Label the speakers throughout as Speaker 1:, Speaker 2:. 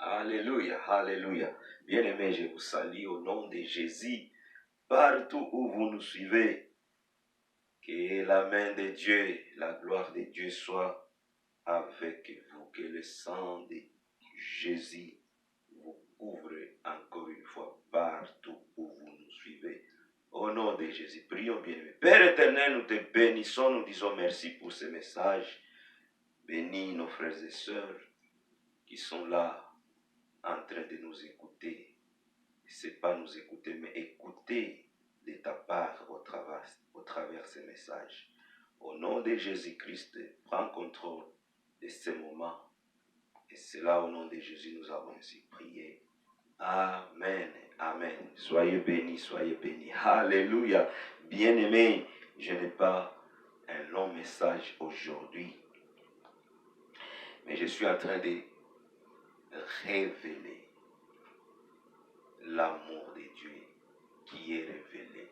Speaker 1: Alléluia, alléluia. Bien-aimés, je vous salue au nom de Jésus, partout où vous nous suivez. Que la main de Dieu, la gloire de Dieu soit avec vous. Que le sang de Jésus vous couvre encore une fois partout où vous nous suivez. Au nom de Jésus, prions bien-aimés. Père éternel, nous te bénissons, nous disons merci pour ce message. Bénis nos frères et sœurs qui sont là en train de nous écouter. C'est pas nous écouter, mais écouter de ta part au travers ces messages. Au nom de Jésus-Christ, prends contrôle de ces moments. Et c'est là, au nom de Jésus, nous avons ainsi prié. Amen, amen. Soyez bénis, soyez bénis. Alléluia. Bien-aimés, je n'ai pas un long message aujourd'hui, mais je suis en train de révéler l'amour de Dieu qui est révélé.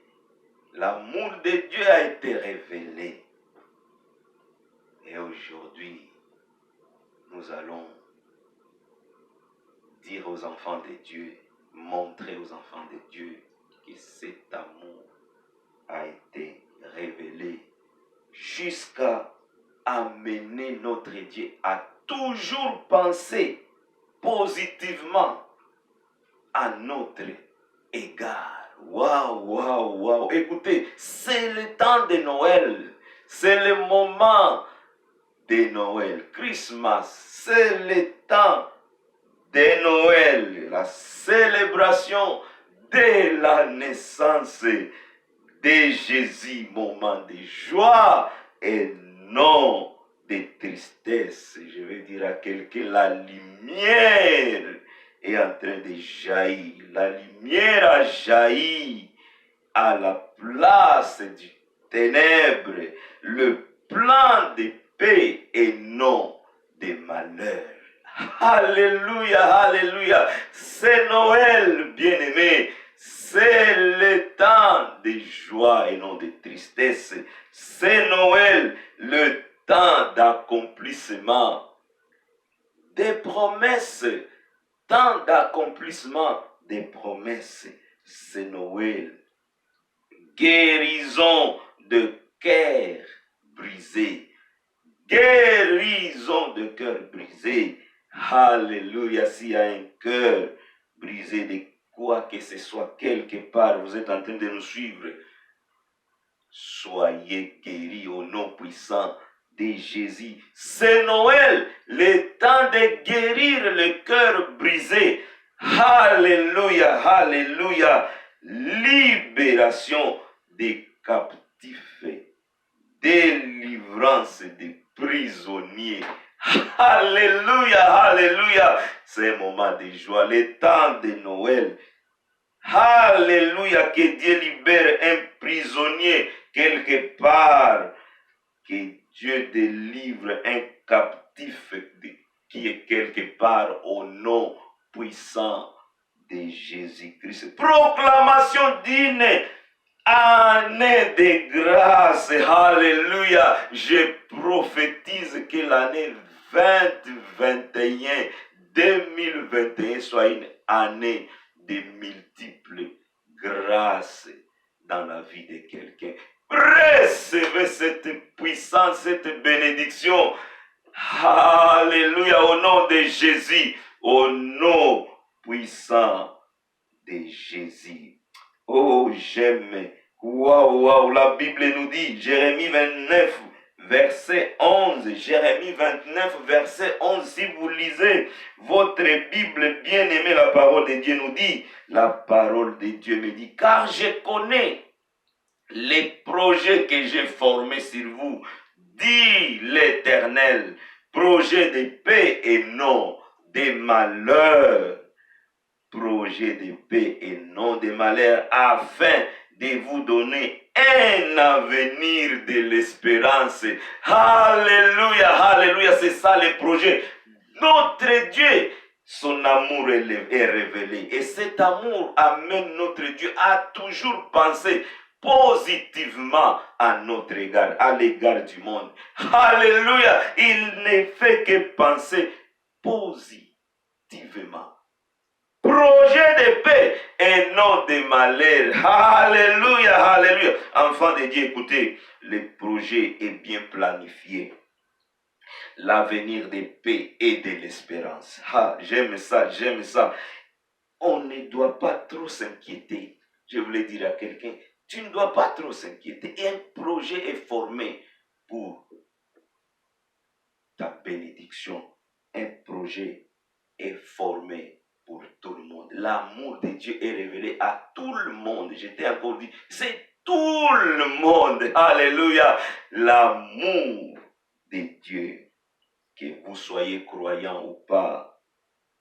Speaker 1: L'amour de Dieu a été révélé. Et aujourd'hui, nous allons dire aux enfants de Dieu, montrer aux enfants de Dieu que cet amour a été révélé jusqu'à amener notre Dieu à toujours penser positivement à notre égard. Waouh, waouh, waouh. Écoutez, c'est le temps de Noël. C'est le moment de Noël. Christmas, c'est le temps de Noël. La célébration de la naissance de Jésus. Moment de joie et non de tristesse. Je vais dire à quelqu'un, la lumière est en train de jaillir. La lumière a jailli à la place du ténèbre. Le plan de paix et non de malheur. Alléluia, alléluia. C'est Noël, bien-aimé. C'est le temps de joie et non de tristesse. C'est Noël, le temps d'accomplissement des promesses. Temps d'accomplissement des promesses. C'est Noël. Guérison de cœur brisé. Guérison de cœur brisé. Alléluia. S'il y a un cœur brisé de quoi que ce soit quelque part, vous êtes en train de nous suivre. Soyez guéris au nom puissant de Jésus. C'est Noël, le temps de guérir le cœur brisé. Alléluia, alléluia. Libération des captifs, délivrance des prisonniers. Alléluia, alléluia. C'est un moment de joie, le temps de Noël. Alléluia, que Dieu libère un prisonnier quelque part. Que Dieu délivre un captif qui est quelque part au nom puissant de Jésus-Christ. Proclamation d'une année de grâce. Alléluia. Je prophétise que l'année 2021 soit une année de multiples grâces dans la vie de quelqu'un. Recevez cette puissance, cette bénédiction. Alléluia, au nom de Jésus, au nom puissant de Jésus. Oh, j'aime. Waouh, waouh, la Bible nous dit, Jérémie 29, verset 11. Jérémie 29, verset 11. Si vous lisez votre Bible, bien aimée, la parole de Dieu nous dit, la parole de Dieu me dit, car je connais les projets que j'ai formés sur vous, dit l'Éternel, projet de paix et non de malheur. Projet de paix et non de malheur, afin de vous donner un avenir de l'espérance. Alléluia, alléluia, c'est ça le projet. Notre Dieu, son amour est révélé. Et cet amour amène notre Dieu à toujours penser positivement à notre égard, à l'égard du monde. Alléluia, il ne fait que penser positivement. positivement. Projet de paix et non de malheur. Alléluia, alléluia. Enfants de Dieu, écoutez, le projet est bien planifié. L'avenir de paix et de l'espérance. Ah, j'aime ça, j'aime ça. On ne doit pas trop s'inquiéter. Je voulais dire à quelqu'un, tu ne dois pas trop s'inquiéter. Et un projet est formé pour ta bénédiction. Un projet est formé pour tout le monde. L'amour de Dieu est révélé à tout le monde. Je t'ai encore dit, c'est tout le monde. Alléluia. L'amour de Dieu, que vous soyez croyant ou pas,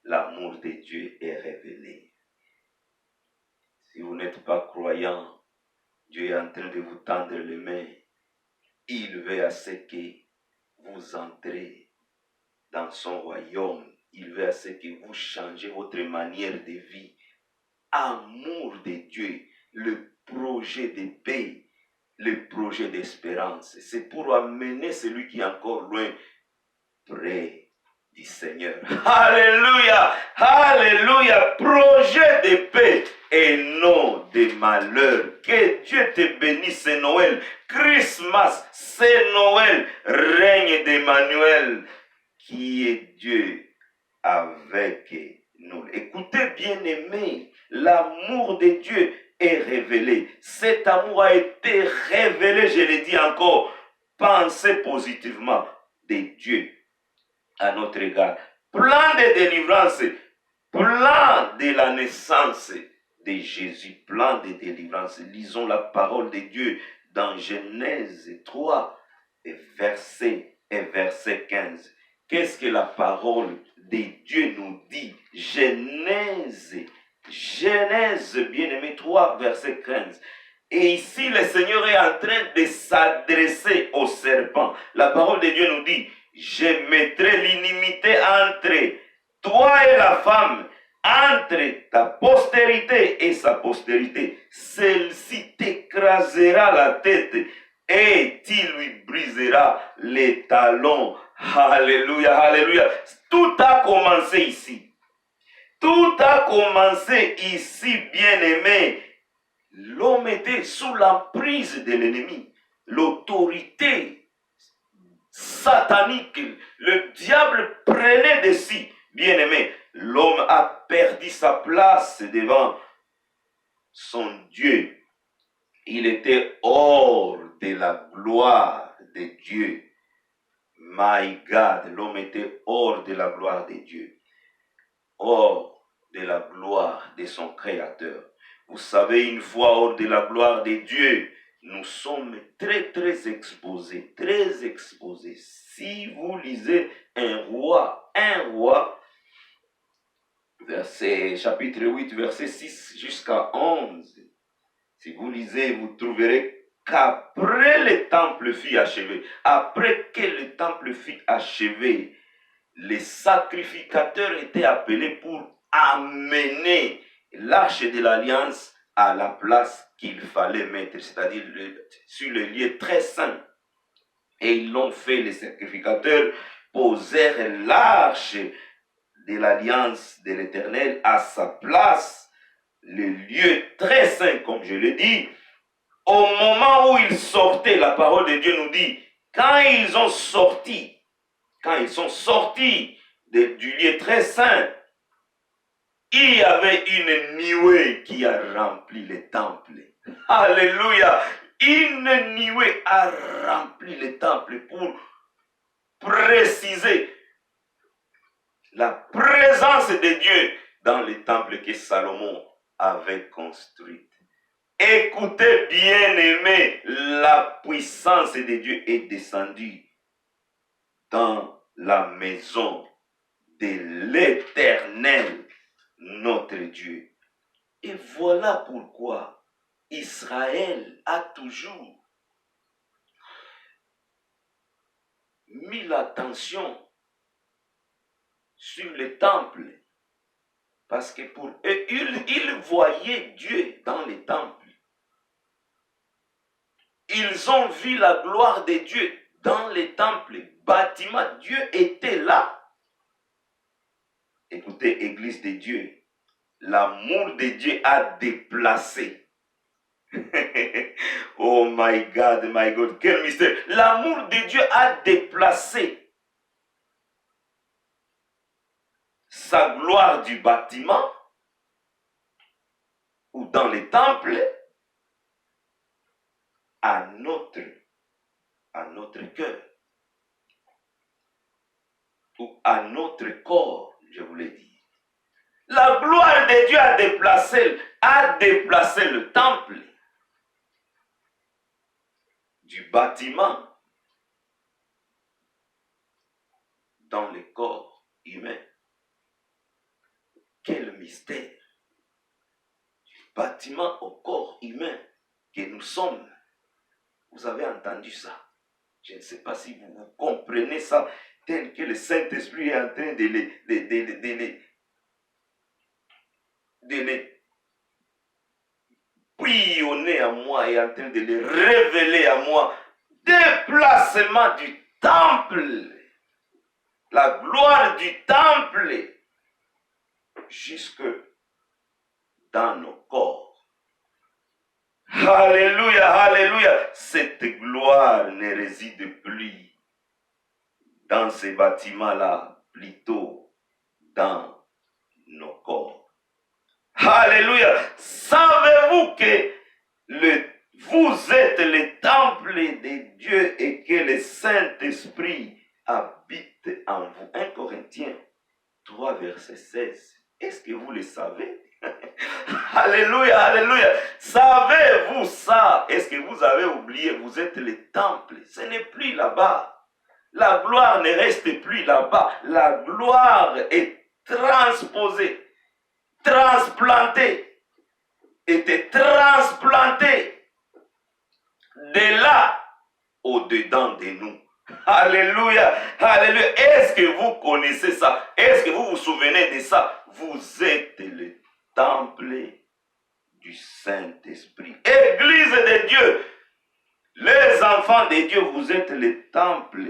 Speaker 1: l'amour de Dieu est révélé. Si vous n'êtes pas croyant, Dieu est en train de vous tendre les mains. Il veut à ce que vous entrez dans son royaume. Il veut à ce que vous changez votre manière de vie. Amour de Dieu, le projet de paix, le projet d'espérance. C'est pour amener celui qui est encore loin près du Seigneur. Alléluia, alléluia. Projet de paix et non de malheur. Que Dieu te bénisse, c'est Noël. Christmas, c'est Noël. Règne d'Emmanuel, qui est Dieu avec nous. Écoutez, bien-aimés, l'amour de Dieu est révélé. Cet amour a été révélé, je le dis encore. Pensez positivement de Dieu à notre égard. Plan de délivrance, plan de la naissance de Jésus, plan de délivrance. Lisons la parole de Dieu dans Genèse 3, verset 15. Qu'est-ce que la parole de Dieu nous dit? Genèse, bien-aimé, 3, verset 15. Et ici, le Seigneur est en train de s'adresser au serpent. La parole de Dieu nous dit, je mettrai l'inimité entre toi et la femme, entre ta postérité et sa postérité. Celle-ci t'écrasera la tête et tu lui briseras les talons. Alléluia, alléluia. Tout a commencé ici. Tout a commencé ici, bien-aimé. L'homme était sous l'emprise de l'ennemi. L'autorité satanique, le diable prenait dessus. Bien-aimé, l'homme a perdu sa place devant son Dieu. Il était hors de la gloire de Dieu. My God, l'homme était hors de la gloire de Dieu. Hors de la gloire de son Créateur. Vous savez, une fois hors de la gloire de Dieu, nous sommes très, très exposés, très exposés. Si vous lisez un roi, chapitre 8, verset 6 jusqu'à 11, si vous lisez, vous trouverez qu'après le temple fut achevé, après que le temple fut achevé, les sacrificateurs étaient appelés pour amener l'arche de l'alliance à la place qu'il fallait mettre, c'est-à-dire sur le lieu très saint. Et ils l'ont fait, les sacrificateurs posèrent l'arche de l'alliance de l'Éternel à sa place, le lieu très saint, comme je le dis. Au moment où ils sortaient, la parole de Dieu nous dit, quand ils sont sortis du lieu très saint, il y avait une nuée qui a rempli le temple. Alléluia! Une nuée a rempli le temple pour préciser la présence de Dieu dans le temple que Salomon avait construit. Écoutez, bien-aimés, la puissance de Dieu est descendue dans la maison de l'Éternel, notre Dieu. Et voilà pourquoi Israël a toujours mis l'attention sur le temple. Parce que pour eux, ils voyaient Dieu dans le temple. Ils ont vu la gloire de Dieu dans le temple. Bâtiment, Dieu était là. Écoutez, Église de Dieu, l'amour de Dieu a déplacé. Oh my God, quel mystère. L'amour de Dieu a déplacé sa gloire du bâtiment ou dans les temples à notre cœur ou à notre corps, je vous l'ai dit. La gloire de Dieu a déplacé le temple du bâtiment dans le corps humain. Quel mystère! Du bâtiment au corps humain que nous sommes. Vous avez entendu ça? Je ne sais pas si vous comprenez ça, tel que le Saint-Esprit est en train de les bouillonner à moi et en train de les révéler à moi. Déplacement du temple, la gloire du temple, jusque dans nos corps. Alléluia, alléluia. Cette gloire ne réside plus dans ces bâtiments-là, plutôt dans nos corps. Alléluia. Savez-vous que vous êtes le temple de Dieu et que le Saint-Esprit habite en vous? 1 Corinthiens 3, verset 16. Est-ce que vous le savez? Alléluia, alléluia. Savez-vous ça? Est-ce que vous avez oublié? Vous êtes le temple. Ce n'est plus là-bas. La gloire ne reste plus là-bas. La gloire est transposée, transplantée, était transplantée de là au-dedans de nous. Alléluia, alléluia. Est-ce que vous connaissez ça? Est-ce que vous vous souvenez de ça? Vous êtes le temple du Saint-Esprit. Église de Dieu, les enfants de Dieu, vous êtes le temple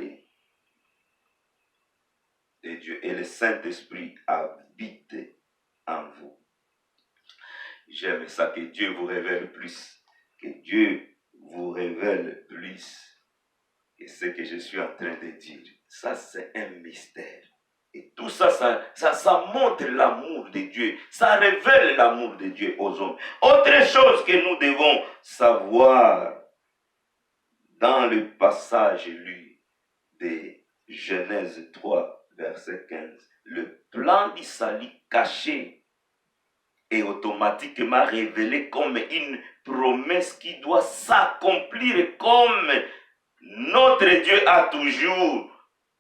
Speaker 1: de Dieu et le Saint-Esprit habite en vous. J'aime ça, que Dieu vous révèle plus, que Dieu vous révèle plus. Et ce que je suis en train de dire, ça c'est un mystère. Et tout ça, ça montre l'amour de Dieu. Ça révèle l'amour de Dieu aux hommes. Autre chose que nous devons savoir dans le passage lu de Genèse 3, verset 15. Le plan du salut caché est automatiquement révélé comme une promesse qui doit s'accomplir, comme notre Dieu a toujours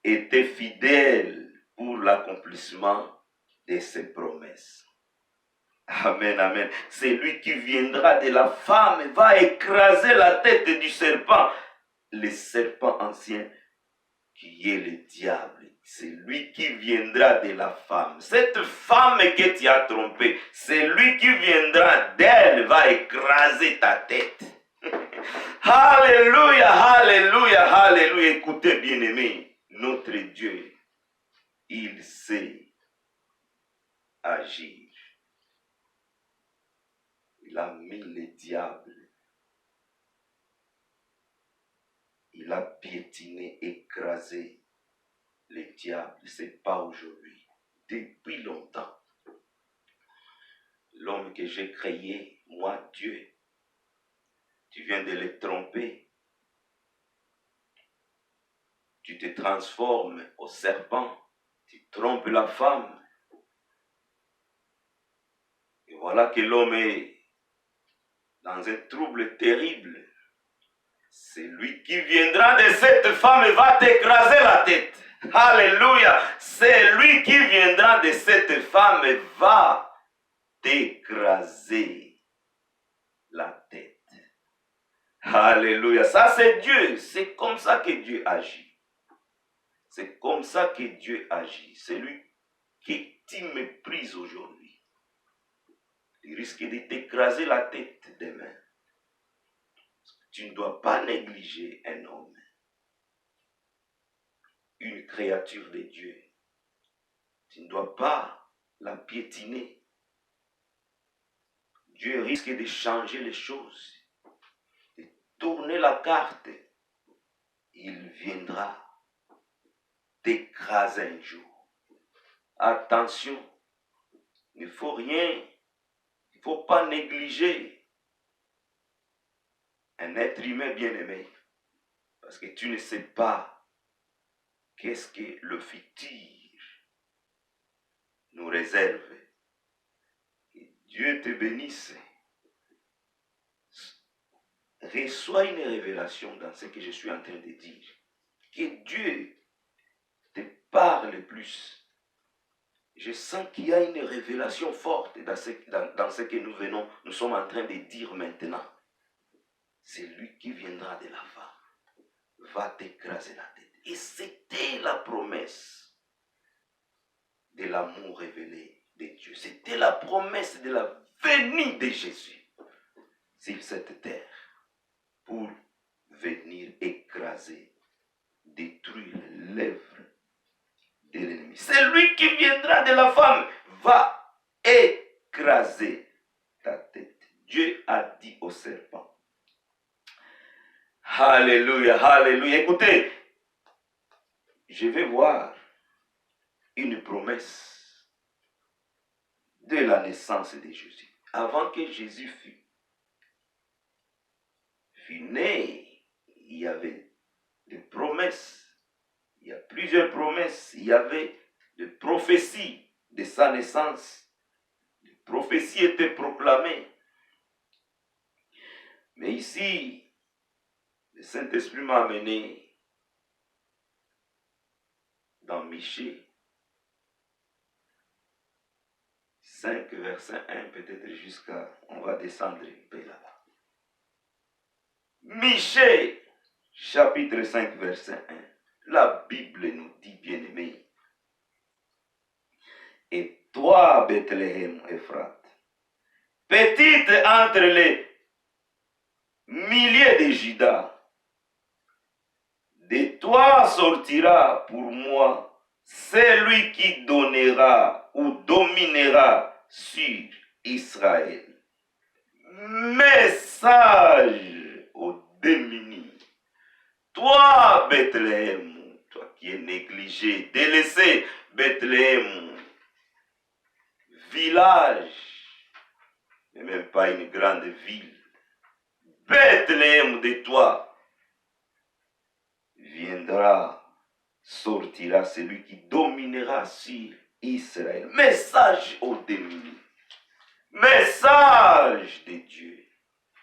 Speaker 1: été fidèle pour l'accomplissement de ses promesses. Amen, amen. C'est lui qui viendra de la femme, va écraser la tête du serpent. Le serpent ancien qui est le diable. C'est lui qui viendra de la femme. Cette femme que tu as trompée, c'est lui qui viendra d'elle, va écraser ta tête. Alléluia, alléluia, alléluia. Écoutez, bien-aimés, notre Dieu, il sait agir. Il a mis le diable. Il a piétiné, écrasé le diable. Ce n'est pas aujourd'hui. Depuis longtemps. L'homme que j'ai créé, moi, Dieu, tu viens de le tromper. Tu te transformes au serpent. Tu trompes la femme. Et voilà que l'homme est dans un trouble terrible. C'est lui qui viendra de cette femme et va t'écraser la tête. Alléluia. C'est lui qui viendra de cette femme et va t'écraser la tête. Alléluia. Ça, c'est Dieu. C'est comme ça que Dieu agit. C'est comme ça que Dieu agit. C'est lui qui tu méprises aujourd'hui. Il risque de t'écraser la tête demain. Tu ne dois pas négliger un homme, une créature de Dieu. Tu ne dois pas la piétiner. Dieu risque de changer les choses, de tourner la carte. Il viendra t'écraser un jour. Attention, il ne faut rien, il ne faut pas négliger un être humain bien-aimé. Parce que tu ne sais pas qu'est-ce que le futur nous réserve. Que Dieu te bénisse. Reçois une révélation dans ce que je suis en train de dire. Que Dieu te parle plus. Je sens qu'il y a une révélation forte dans ce que nous sommes en train de dire maintenant. C'est lui qui viendra de la femme, va t'écraser la tête. Et c'était la promesse de l'amour révélé de Dieu. C'était la promesse de la venue de Jésus sur cette terre pour venir écraser, détruire les lèvres de l'ennemi. C'est lui qui viendra de la femme, va écraser ta tête. Dieu a dit au serpent. Alléluia, alléluia. Écoutez, je vais voir une promesse de la naissance de Jésus. Avant que Jésus fût né, il y avait des promesses. Il y a plusieurs promesses. Il y avait des prophéties de sa naissance. Les prophéties étaient proclamées. Mais ici, le Saint-Esprit m'a amené dans Michée 5, verset 1, peut-être jusqu'à... On va descendre un peu là-bas. Michée, chapitre 5, verset 1. La Bible nous dit, bien-aimés, et toi, Bethléem, Ephrate, petite entre les milliers de Juda, de toi sortira pour moi celui qui donnera ou dominera sur Israël. Message aux démunis. Toi, Bethléem, toi qui es négligé, délaissé, Bethléem, village, mais même pas une grande ville. Bethléem de toi sortira celui qui dominera sur Israël. Message aux démunis. Message de Dieu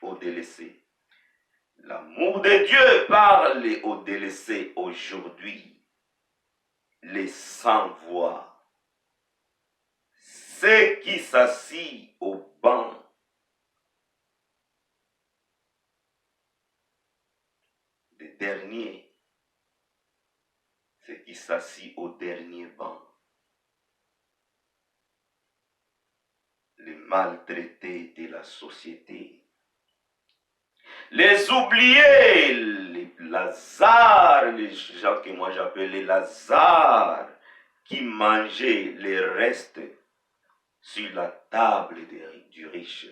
Speaker 1: aux délaissés. L'amour de Dieu parle aux délaissés aujourd'hui. Les sans-voix. Ceux qui s'assient au banc des derniers. Ceux qui s'assient au dernier banc. Les maltraités de la société. Les oubliés, les Lazare, les gens que moi j'appelle les Lazare, qui mangeaient les restes sur la table du riche.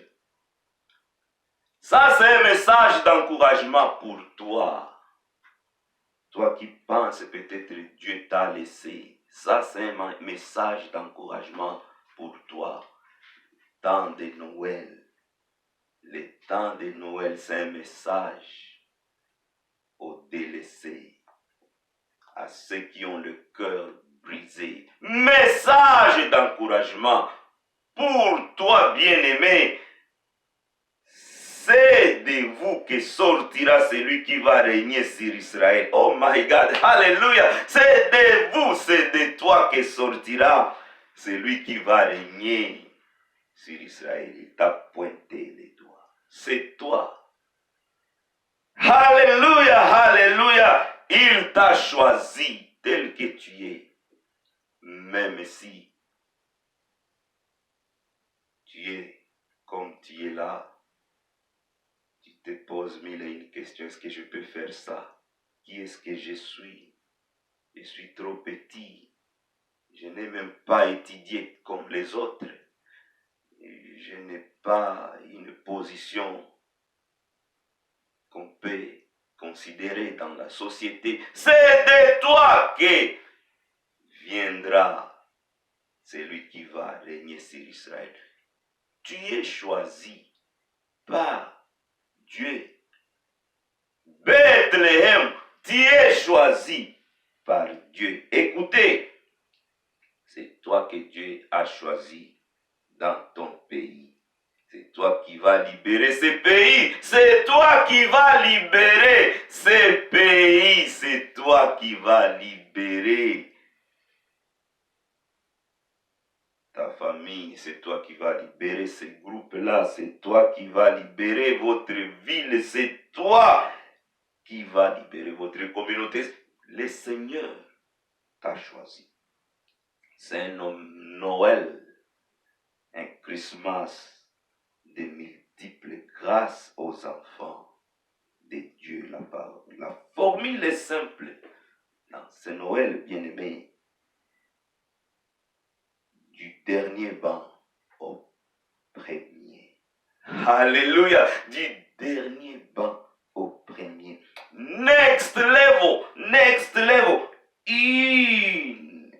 Speaker 1: Ça, c'est un message d'encouragement pour toi. Toi qui penses peut-être Dieu t'a laissé. Ça, c'est un message d'encouragement pour toi. Temps de Noël. Le temps de Noël, c'est un message aux délaissés, à ceux qui ont le cœur brisé. Message d'encouragement pour toi, bien-aimé. C'est de vous que sortira celui qui va régner sur Israël. Oh my God, alléluia. C'est de vous, c'est de toi que sortira celui qui va régner sur Israël. Il t'a pointé les doigts. C'est toi. Alléluia, alléluia. Il t'a choisi tel que tu es. Même si tu es comme tu es là, tu te poses mille et une questions. Est-ce que je peux faire ça? Qui est-ce que je suis? Je suis trop petit. Je n'ai même pas étudié comme les autres. Je n'ai pas une position qu'on peut considérer dans la société. C'est de toi que viendra celui qui va régner sur Israël. Tu es choisi par Dieu. Bethléem, tu es choisi par Dieu. Écoutez, c'est toi que Dieu a choisi dans ton pays. C'est toi qui vas libérer ce pays. C'est toi qui vas libérer ce pays. C'est toi qui vas libérer ta famille. C'est toi qui vas libérer ce groupe-là. C'est toi qui vas libérer votre ville. C'est toi qui va libérer votre communauté. Le Seigneur t'a choisi. C'est un Noël, un Christmas de multiples grâces aux enfants de Dieu. La formule est simple. Dans ce Noël bien-aimé, du dernier banc au premier. Alléluia. Du dernier banc au premier. Next level. Next level. Une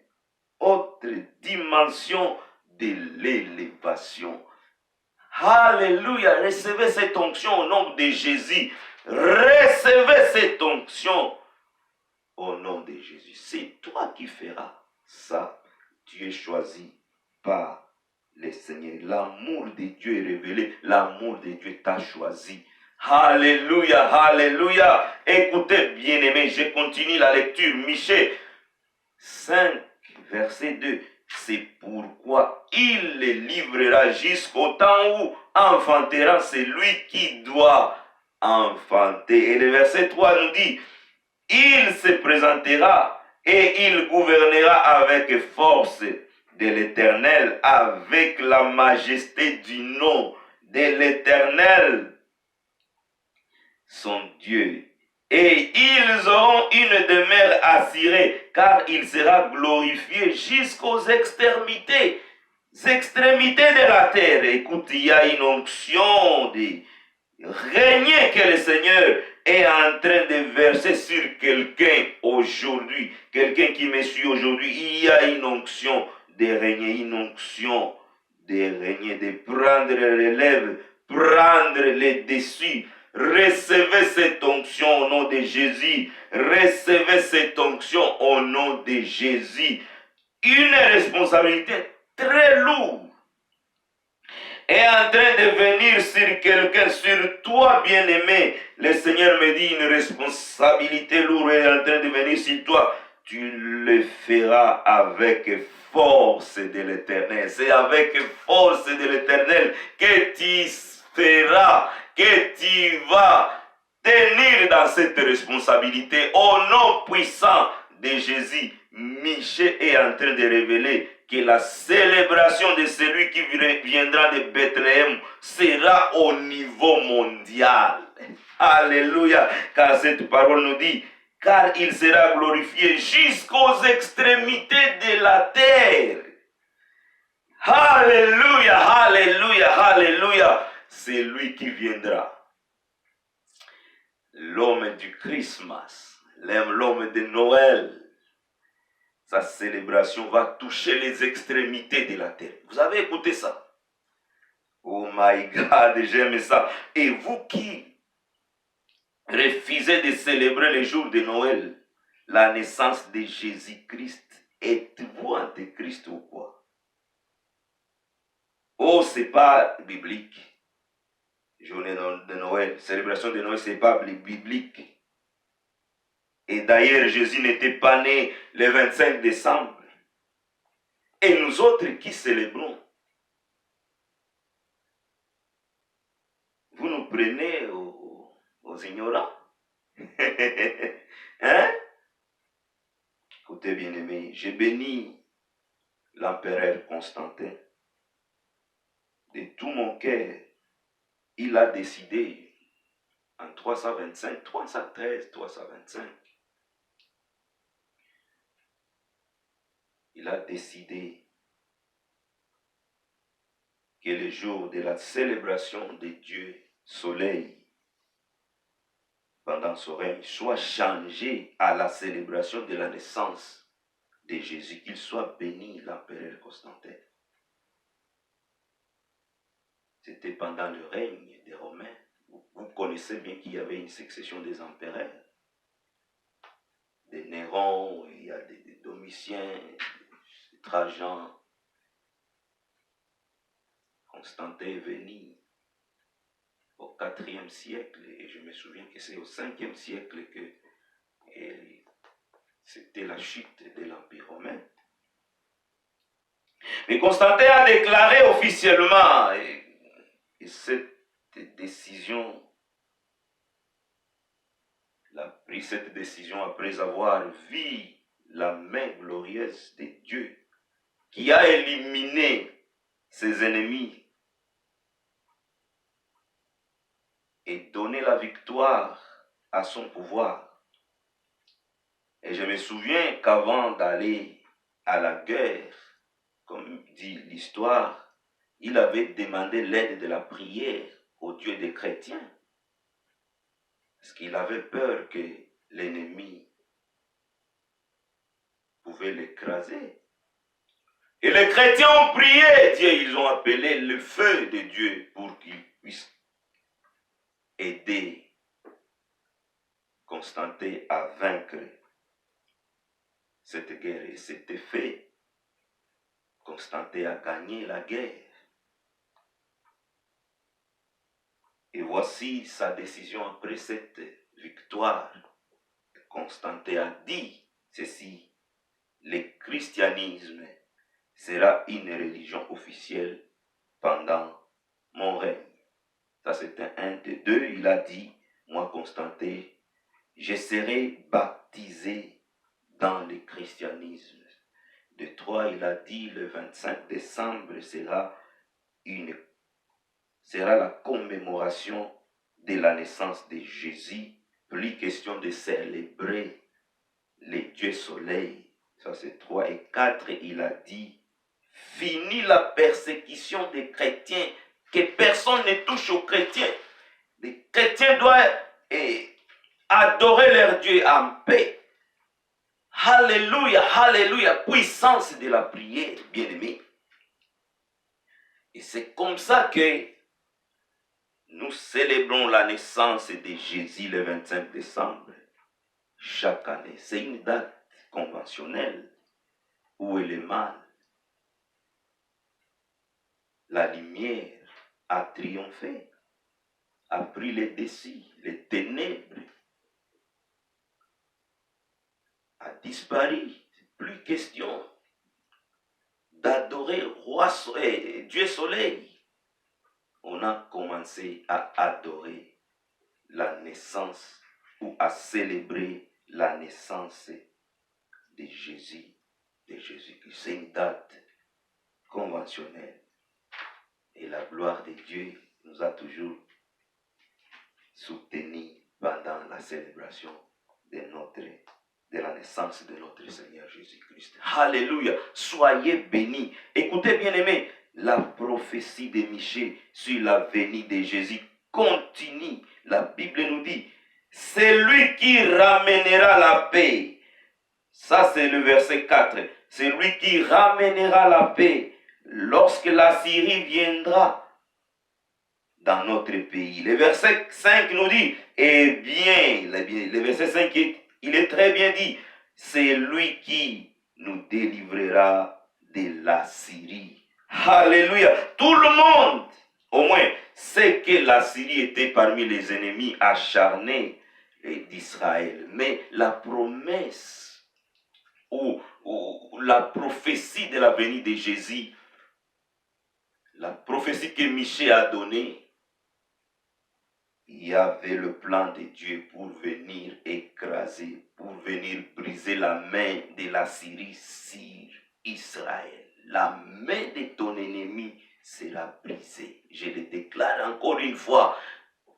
Speaker 1: autre dimension de l'élévation. Alléluia. Recevez cette onction au nom de Jésus. Recevez cette onction au nom de Jésus. C'est toi qui feras ça. Tu es choisi par le Seigneur. L'amour de Dieu est révélé. L'amour de Dieu t'a choisi. Alléluia, alléluia. Écoutez, bien-aimés, je continue la lecture. Michée 5, verset 2. C'est pourquoi il les livrera jusqu'au temps où enfantera celui qui doit enfanter. Et le verset 3 nous dit, il se présentera et il gouvernera avec force de l'Éternel, avec la majesté du nom de l'Éternel, son Dieu. Et ils auront une demeure assurée, car il sera glorifié jusqu'aux extrémités de la terre. Écoute, il y a une onction de régner que le Seigneur est en train de verser sur quelqu'un aujourd'hui, quelqu'un qui me suit aujourd'hui. Il y a une onction de régner, une onction de régner, de prendre le relève, prendre le dessus. Recevez cette onction au nom de Jésus. Recevez cette onction au nom de Jésus. Une responsabilité très lourde est en train de venir sur quelqu'un, sur toi, bien-aimé. Le Seigneur me dit, une responsabilité lourde est en train de venir sur toi. Tu le feras avec force de l'Éternel. C'est avec force de l'Éternel que tu feras, que tu vas tenir dans cette responsabilité. Au nom puissant de Jésus, Michée est en train de révéler que la célébration de celui qui viendra de Bethléem sera au niveau mondial. Alléluia, car cette parole nous dit, car il sera glorifié jusqu'aux extrémités de la terre. Alléluia, alléluia, alléluia. C'est lui qui viendra. L'homme du Christmas, l'homme de Noël. Sa célébration va toucher les extrémités de la terre. Vous avez écouté ça? Oh my God, j'aime ça. Et vous qui refusez de célébrer le jour de Noël, la naissance de Jésus-Christ, êtes-vous antéchrist ou quoi? Oh, c'est pas biblique. Journée de Noël, célébration de Noël, c'est pas biblique. Et d'ailleurs, Jésus n'était pas né le 25 décembre. Et nous autres qui célébrons, vous nous prenez aux ignorants. Hein? Écoutez, bien-aimés, j'ai béni l'empereur Constantin. De tout mon cœur, il a décidé en 325, 313, 325. il a décidé que le jour de la célébration de Dieu, soleil, pendant son règne, soit changé à la célébration de la naissance de Jésus, qu'il soit béni l'empereur Constantin. C'était pendant le règne des Romains. Vous connaissez bien qu'il y avait une succession des empereurs. Des Néron, il y a des Domitiens, des Trajan. Constantin est venu au IVe siècle, et je me souviens que c'est au Ve siècle que c'était la chute de l'Empire romain. Mais Constantin a déclaré officiellement, et cette décision, il a pris cette décision après avoir vu la main glorieuse de Dieu qui a éliminé ses ennemis et donné la victoire à son pouvoir. Et je me souviens qu'avant d'aller à la guerre, comme dit l'histoire, il avait demandé l'aide de la prière au Dieu des chrétiens. Parce qu'il avait peur que l'ennemi pouvait l'écraser. Et les chrétiens ont prié Dieu, ils ont appelé le feu de Dieu pour qu'il puisse aider Constantin à vaincre cette guerre. Et c'était fait. Constantin a gagné la guerre. Et voici sa décision après cette victoire. Constantin a dit ceci: le christianisme sera une religion officielle pendant mon règne. Ça c'était un des deux. Il a dit, moi Constantin, je serai baptisé dans le christianisme. De 3, il a dit le 25 décembre sera la commémoration de la naissance de Jésus. Plus question de célébrer le Dieu soleil. Ça c'est 3. Et 4, il a dit, fini la persécution des chrétiens, que personne ne touche aux chrétiens. Les chrétiens doivent adorer leur Dieu en paix. Alléluia, alléluia, puissance de la prière, bien-aimés. Et c'est comme ça que nous célébrons la naissance de Jésus le 25 décembre chaque année. C'est une date conventionnelle où est le mal. La lumière a triomphé, a pris les dessus, les ténèbres a disparu. Plus question d'adorer Dieu soleil. On a commencé à adorer la naissance ou à célébrer la naissance de Jésus, de Jésus-Christ. C'est une date conventionnelle. Et la gloire de Dieu nous a toujours soutenus pendant la célébration de la naissance de notre Seigneur Jésus-Christ. Alléluia. Soyez bénis. Écoutez bien aimés, la prophétie de Michée sur la venue de Jésus continue. La Bible nous dit, c'est lui qui ramènera la paix. Ça c'est le verset 4. C'est lui qui ramènera la paix lorsque la Syrie viendra dans notre pays. Le verset 5 nous dit, eh bien, le verset 5 il est très bien dit, c'est lui qui nous délivrera de la Syrie. Alléluia. Tout le monde, au moins, sait que la Syrie était parmi les ennemis acharnés d'Israël. Mais la promesse ou la prophétie de la venue de Jésus, la prophétie que Michée a donnée, il y avait le plan de Dieu pour venir écraser, pour venir briser la main de la Syrie sur Israël. La main de ton ennemi sera brisée. Je le déclare encore une fois,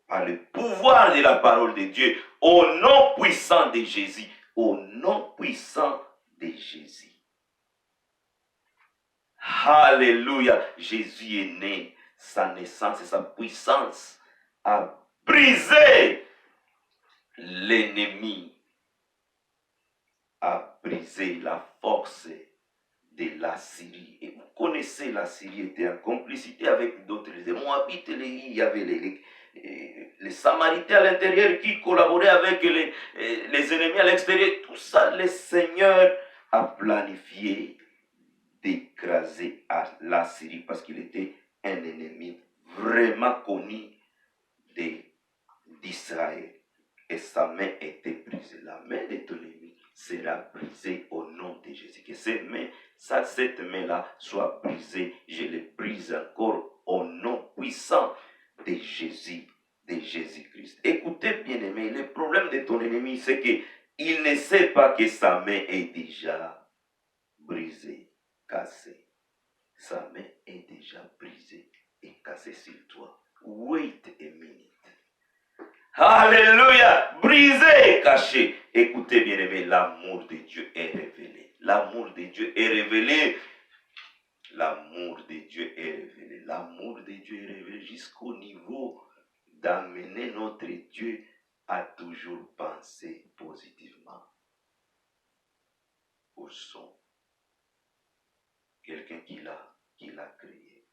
Speaker 1: par le pouvoir de la parole de Dieu, au nom puissant de Jésus, au nom puissant de Jésus. Alléluia. Jésus est né. Sa naissance et sa puissance a brisé l'ennemi, a brisé la force de la Syrie. Et vous connaissez, la Syrie était en complicité avec d'autres. Les Moabites, il y avait les Samaritains à l'intérieur qui collaboraient avec les ennemis à l'extérieur. Tout ça, le Seigneur a planifié d'écraser la Syrie parce qu'il était un ennemi vraiment connu d'Israël. Et sa main était brisée. La main de ton ennemi sera brisée au nom de Jésus. Que cette main-là soit brisée. Je le brise encore au nom puissant de Jésus, de Jésus-Christ. Écoutez, bien-aimé, le problème de ton ennemi, c'est qu'il ne sait pas que sa main est déjà brisée, cassée. Sa main est déjà brisée et cassée sur toi. Wait a minute. Alléluia, brisé et caché. Écoutez bien aimé, l'amour de Dieu est révélé. L'amour de Dieu est révélé. L'amour de Dieu est révélé. L'amour de Dieu est révélé jusqu'au niveau d'amener notre Dieu à toujours penser positivement pour son. Quelqu'un qui l'a créé,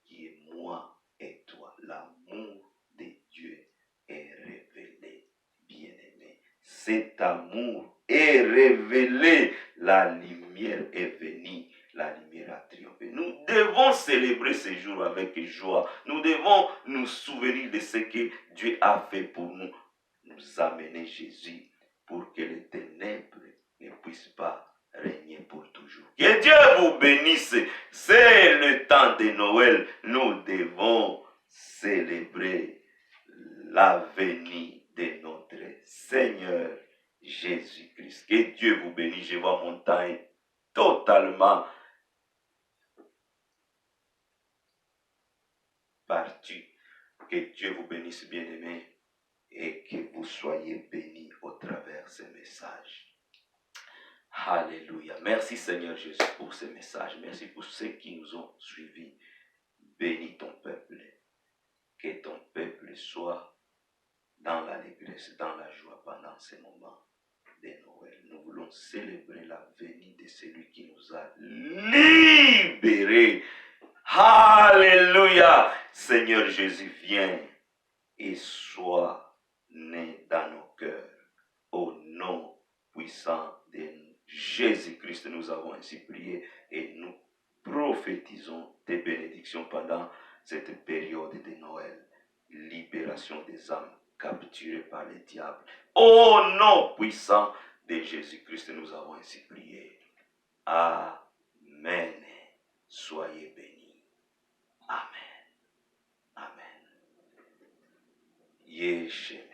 Speaker 1: qui est moi et toi. L'amour de Dieu est révélé, bien-aimé. Cet amour est révélé. La lumière est venue. La lumière a triomphé. Nous devons célébrer ce jour avec joie. Nous devons nous souvenir de ce que Dieu a fait pour nous. Nous amener Jésus pour que les ténèbres ne puissent pas régner pour toujours. Que Dieu vous bénisse. C'est le temps de Noël. Nous devons célébrer la venue de notre Seigneur Jésus-Christ. Que Dieu vous bénisse. Je vois mon temps est totalement parti. Que Dieu vous bénisse, bien-aimés, et que vous soyez bénis au travers de ces messages. Alléluia. Merci Seigneur Jésus pour ces messages. Merci pour ceux qui nous ont suivis. Bénis ton peuple. Que ton peuple soit dans l'allégresse, dans la joie pendant ces moments de Noël. Nous voulons célébrer la venue de celui qui nous a libérés. Alléluia. Seigneur Jésus, viens et sois né dans nos cœurs. Au nom puissant de Jésus-Christ, nous avons ainsi prié et nous prophétisons tes bénédictions pendant cette période de Noël. Libération des âmes capturées par les diables. Au nom puissant de Jésus-Christ, nous avons ainsi prié. Amen. Soyez bénis. Amen. Amen. Yeshem.